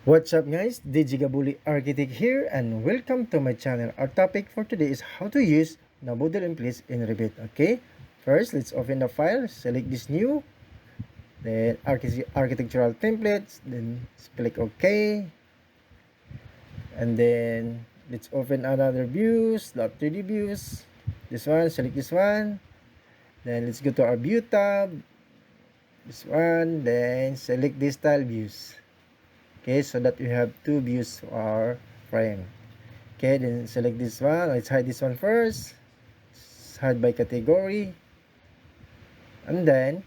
What's up guys, DJ Gabuli Architect here and welcome to my channel. Our topic for today is how to use the model in place in Revit. Okay, first let's open the file, select this new, then architectural templates, then click OK, and then let's open another views, the 3D views, this one, select this one, then let's go to our view tab, this one, then select this style views. Okay, so that we have two views for our frame. Okay, then select this one. Let's hide this one first. Hide by category. And then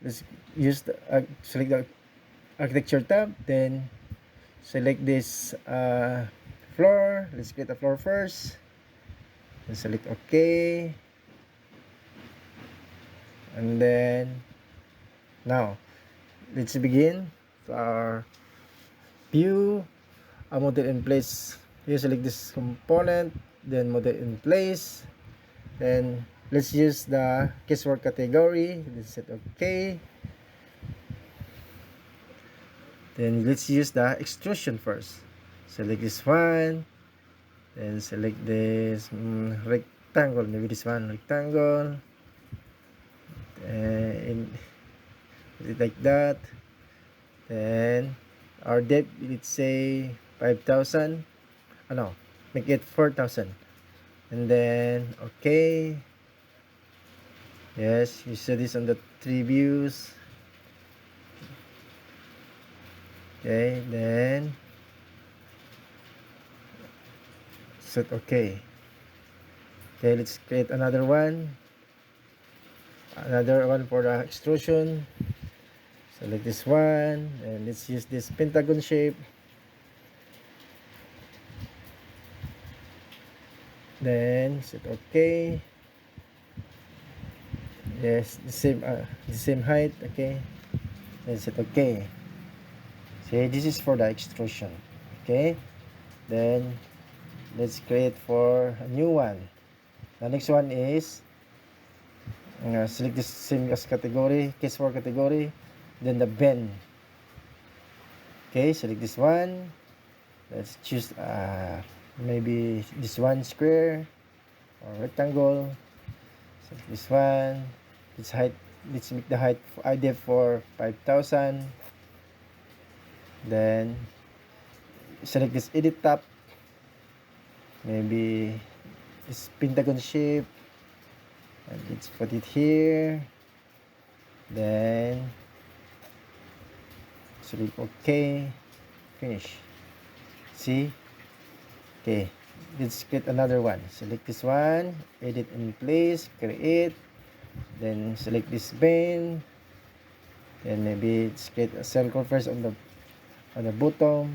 let's use the select the architecture tab. Then select this floor. Let's create a floor first. Then select OK. And then now let's begin our view. A model in place. You select this component, then model in place, then let's use the casework category. Let's set OK, then let's use the extrusion first. Select this one, then select this rectangle, maybe this one rectangle, and like that. Then our depth, let's say 5,000. No, make it 4,000. And then okay, yes, you see this on the three views. Okay, then set okay. Okay, let's create another one for the extrusion. Select this one and let's use this pentagon shape. Then set okay. Yes, the same height. Okay, then set okay. See, this is for the extrusion. Okay, then let's create for a new one. The next one is select this same as category, case for category, then the bend. Okay, select this one. Let's choose maybe this one, square or rectangle. Select this one. Let's make the height idea for 5,000. Then select this edit tab, maybe this pentagon shape, and let's put it here. Then select OK, finish. See, okay, let's get another one. Select this one, edit in place, create, then select this bend, then maybe let's create a circle first on the bottom,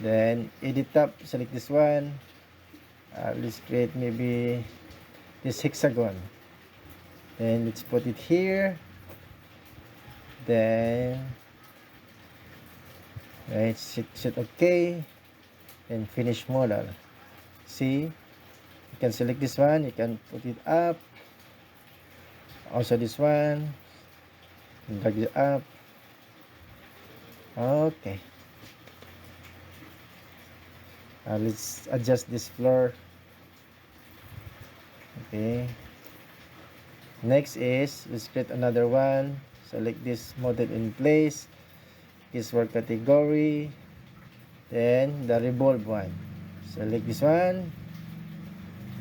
then edit tab, select this one, let's create maybe this hexagon, then let's put it here, then right, set OK, and finish model. See, you can select this one, you can put it up, also this one, drag it up. Okay, let's adjust this floor. Okay, next is let's create another one. Select this model in place, this work category, then the revolve one. Select this one,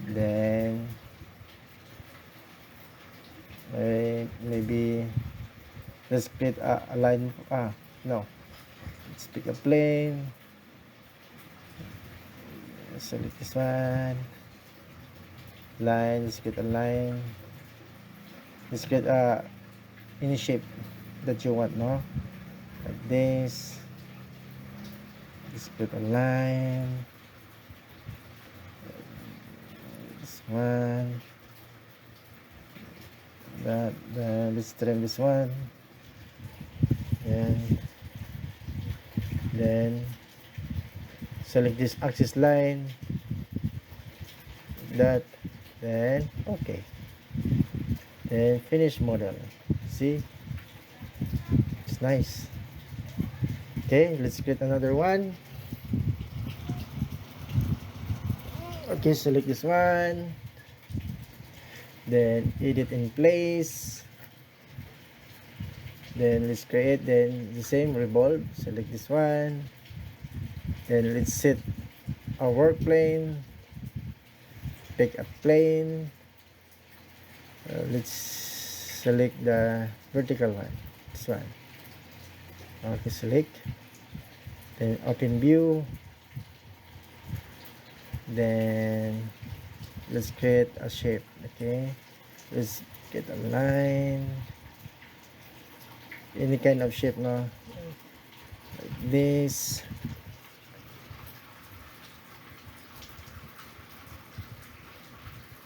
then maybe let's create a line. No, let's pick a plane. Select this one, line. Let's create a line. Let's create any shape that you want, no, like this. Let's create a line, this one, that, let's trim this one, and then select this axis line, that, then okay, then finish model. See, it's nice. Okay, let's create another one. Okay, select this one, then edit in place, then let's create, then the same revolve, select this one, then let's set our work plane, pick a plane, let's select the vertical one, this one. Okay, select, then open view, then let's create a shape. Okay, let's get a line, any kind of shape, no, like this.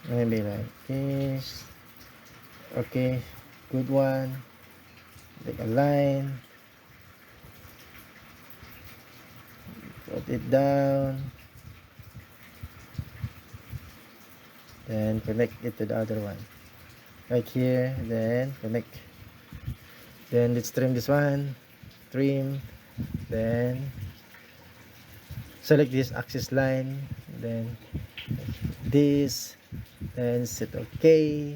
Maybe like this. Okay, good one. Take a line, put it down, then connect it to the other one right here, then connect. Then let's trim this one, trim, then select this axis line, then this, then set okay,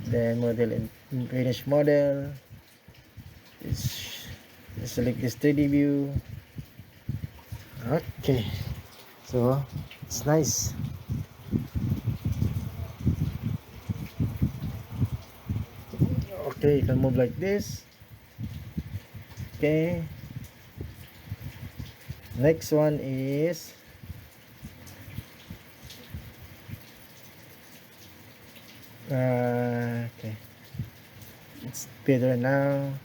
then model and finish model. Let's select this 3D view. Okay, so it's nice. Okay, you can move like this. Okay, next one is okay, it's better now.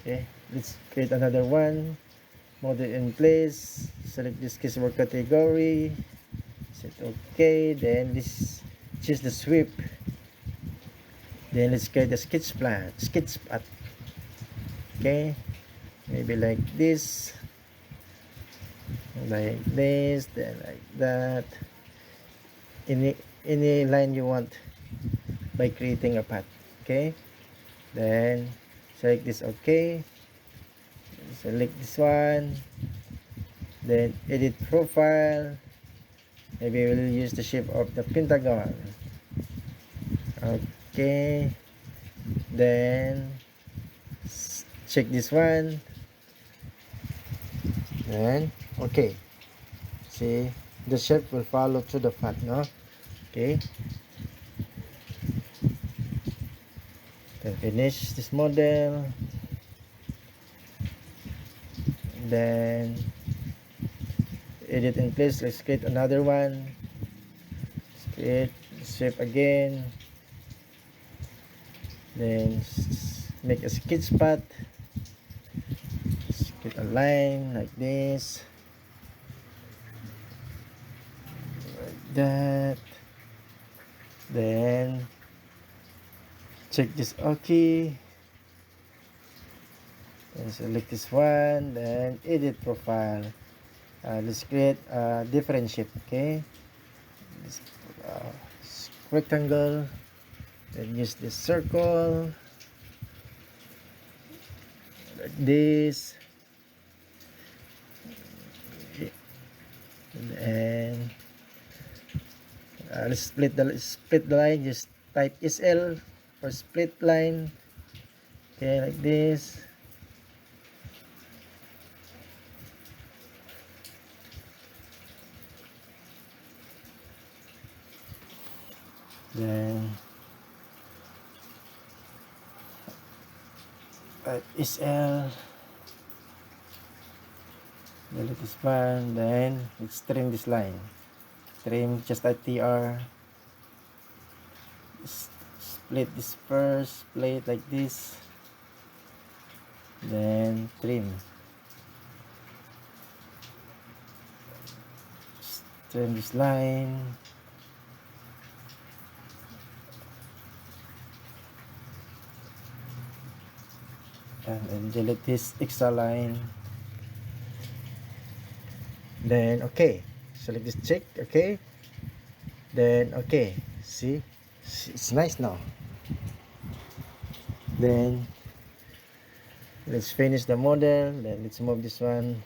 Okay, let's create another one, model in place, select this work category, set okay, then this choose the sweep, then let's create the sketch path. Okay, maybe like this, then like that, any line you want by creating a path. Okay, then select this okay, select this one, then edit profile, maybe we'll use the shape of the pentagon. Okay, then check this one, and okay, see, the shape will follow to the path, no? Okay, then finish this model, then edit in place. Let's create another one, let's create shape again, then make a sketch path, get a line like this, like that, then check this okay, and select this one, then edit profile. Let's create a different shape. Okay, this rectangle, then use this circle like this, and let's split the line. Just type SL for split line. Okay, like this. Then SL, delete this one, then let's trim this line, trim, just type TR, split this first plate like this, then trim, just trim this line, and delete this extra line. Then okay, select this check. Okay, then okay, see, it's nice now. Then Let's finish the model, then let's move this one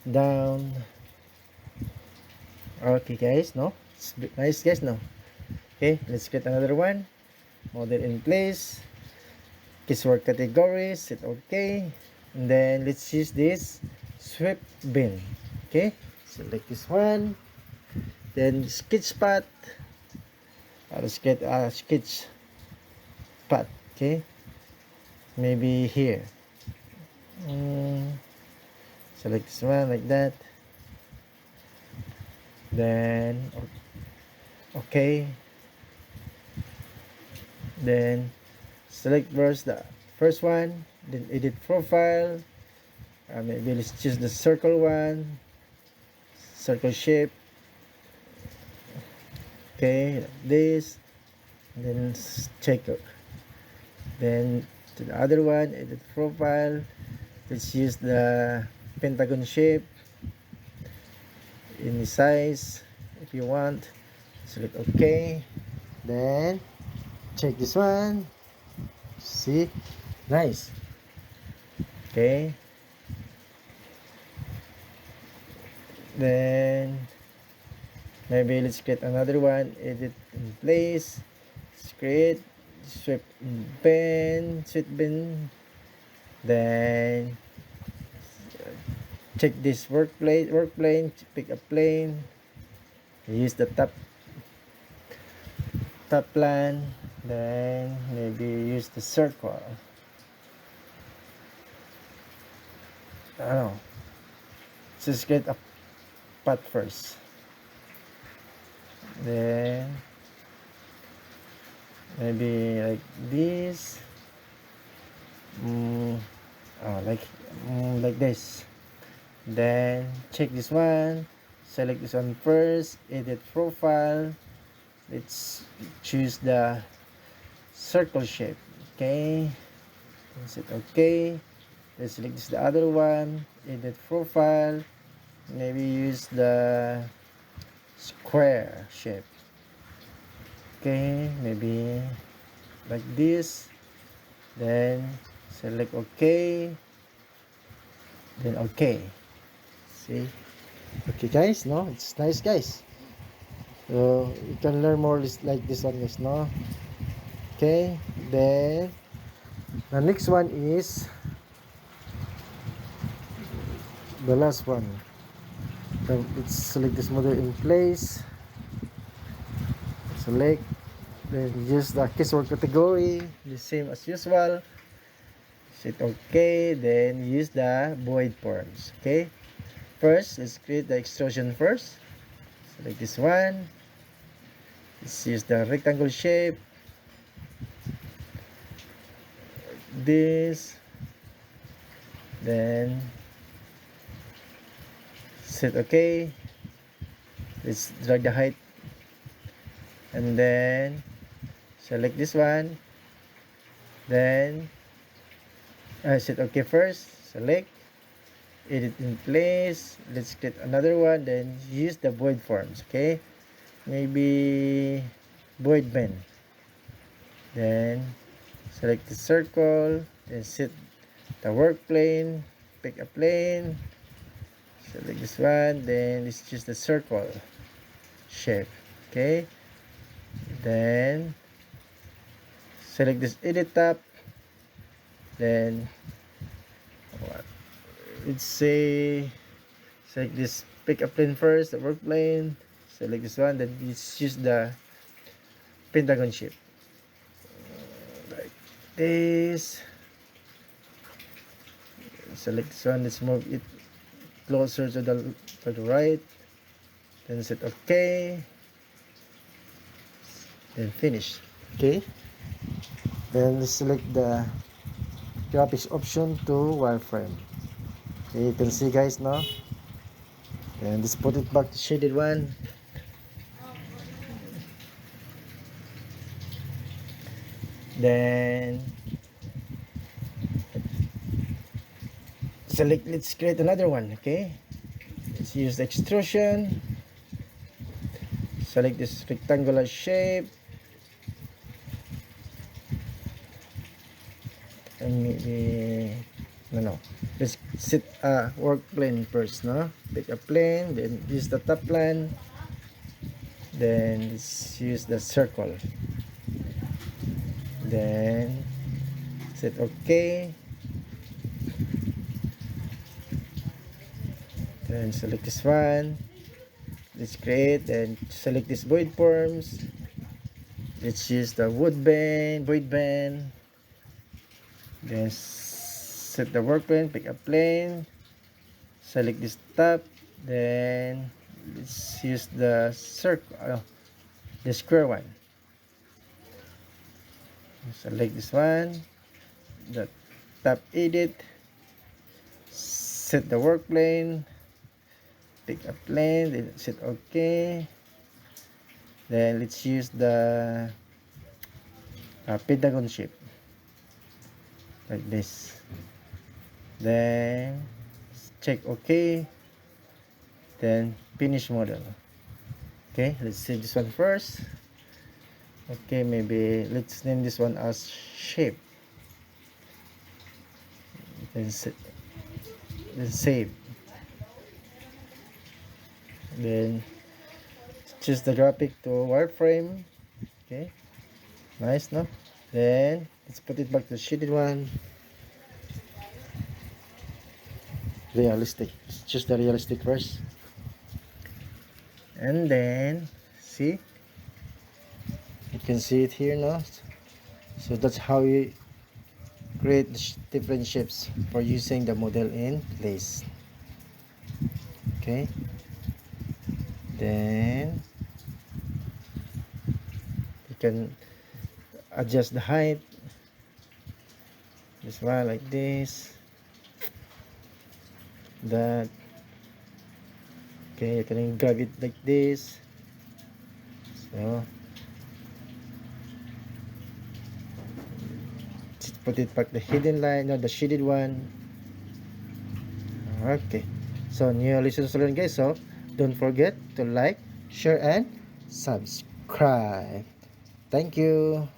down. Okay guys, no, it's nice guys, no. Okay, let's get another one. Model in place, keyword category, set okay, and then let's use this sweep bin. Okay, select this one, then sketch path. Let's get a sketch path. Okay, maybe here. Select this one like that, then okay, then select first the first one, then edit profile. Maybe let's choose the circle one, circle shape. Okay, like this, and then check it. Then to the other one, edit profile. Let's use the pentagon shape, any size if you want. Select okay, then check this one. See, nice. Okay, then maybe let's get another one, edit in place, create sweep bin, then check this work plane, pick a plane, use the top plan, then maybe use the circle. I don't know, just get a path first, then maybe like this, like this. Then check this one, select this one first, edit profile. Let's choose the circle shape. Okay, set okay. Let's select this the other one, edit profile. Maybe use the square shape. Okay, maybe like this, then select okay, then okay. See, okay guys, no, it's nice guys. So you can learn more like this one guys, no. Okay, then the next one is the last one. So let's select this model in place, select, then use the keyword category the same as usual, set okay, then use the void forms. Okay, first let's create the extrusion first. Select this one, let's use the rectangle shape, this, then set okay. Let's drag the height, and then select this one, then set okay first, select, edit in place. Let's get another one, then use the void forms. Okay, maybe void bin, then select the circle, then set the work plane, pick a plane, select this one, then let's choose the circle shape. Okay, then select this edit tab, then let's say select this pick a plane first, the work plane, select this one, then let's use the pentagon shape like this. Select this one, let's move it closer to the right, then set okay, then finish. Okay, then let's select the graphics option to wireframe. Okay, you can see guys now, and let's put it back to shaded one. Then select, let's create another one. Okay, let's use the extrusion, select this rectangular shape, and maybe no. Let's set a work plane first, no? Pick a plane, then use the top plan, then let's use the circle, then set OK, then select this one, let's create, then select this void forms, let's use the void band, then set the work plane, pick a plane, select this top, then let's use the circle, the square one, select this one, the top edit, set the work plane, pick a plane, then set OK, then let's use the pentagon shape like this, then check OK, then finish model. Okay, let's save this one first. Okay, maybe let's name this one as shape, then save, then choose the graphic to wireframe. Okay, nice, no? Then let's put it back to the shaded one. Realistic, let's choose the realistic first, and then see, you can see it here now. So that's how you create different shapes for using the model in place. Okay, then you can adjust the height, this one like this, that. Okay, you can grab it like this. So just put it back the hidden line, not the shaded one. Okay, so new lessons learned, guys. So don't forget to like, share, and subscribe. Thank you.